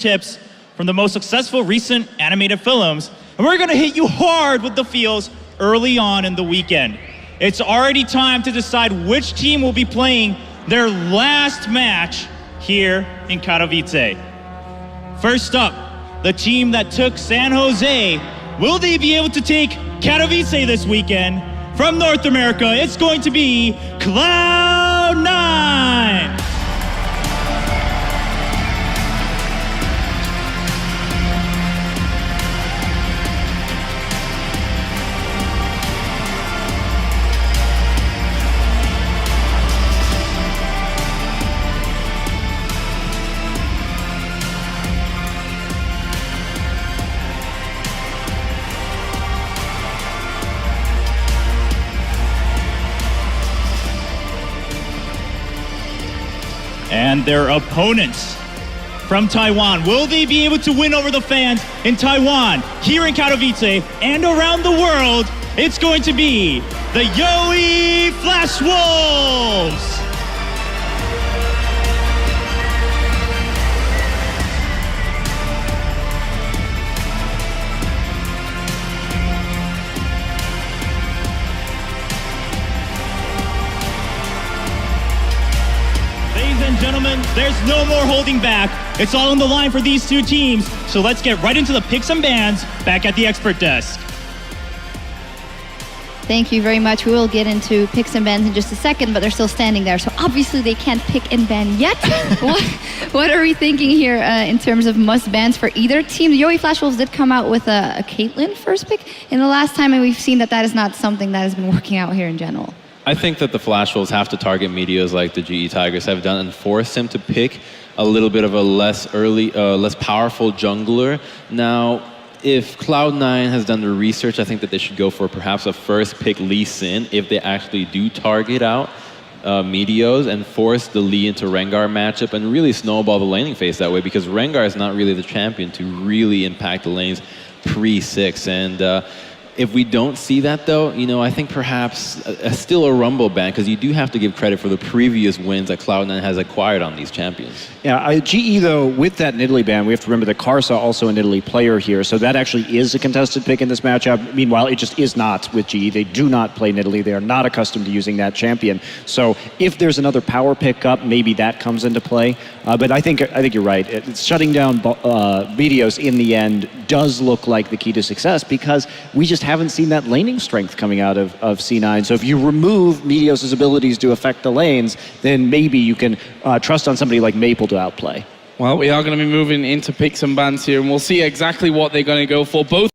tips from the most successful recent animated films, and we're gonna hit you hard with the feels early on in the weekend. It's already time to decide which team will be playing their last match here in Katowice. First up, the team that took San Jose. Will they be able to take Katowice this weekend? From North America, it's going to be Cloud9! And their opponents from Taiwan. Will they be able to win over the fans in Taiwan, here in Katowice, and around the world? It's going to be the Yoi Flash Wolves! Ladies and gentlemen, there's no more holding back. It's all on the line for these two teams. So let's get right into the picks and bans back at the expert desk. Thank you very much. We will get into picks and bans in just a second, but they're still standing there. So obviously they can't pick and ban yet. What are we thinking here in terms of must bans for either team? The Yoi Flash Wolves did come out with a Caitlyn first pick in the last time, and we've seen that that is not something that has been working out here in general. I think that the Flash Wolves have to target Meteos like the GE Tigers have done and force him to pick a little bit of a less powerful jungler. Now, if Cloud9 has done the research, I think that they should go for perhaps a first pick Lee Sin if they actually do target out Meteos and force the Lee into Rengar matchup and really snowball the laning phase that way, because Rengar is not really the champion to really impact the lanes pre-6. And if we don't see that, though, you know, I think perhaps still a Rumble ban, because you do have to give credit for the previous wins that Cloud9 has acquired on these champions. Yeah, GE, though, with that Nidalee ban, we have to remember that Karsa also a Nidalee player here, so that actually is a contested pick in this matchup. Meanwhile, it just is not with GE. They do not play Nidalee. They are not accustomed to using that champion. So if there's another power pickup, maybe that comes into play. But I think you're right. Shutting down Meteos in the end does look like the key to success, because we just haven't seen that laning strength coming out of C9. So if you remove Meteos' abilities to affect the lanes, then maybe you can trust on somebody like Maple to outplay. Well, we are going to be moving into picks and bans here, and we'll see exactly what they're going to go for. Both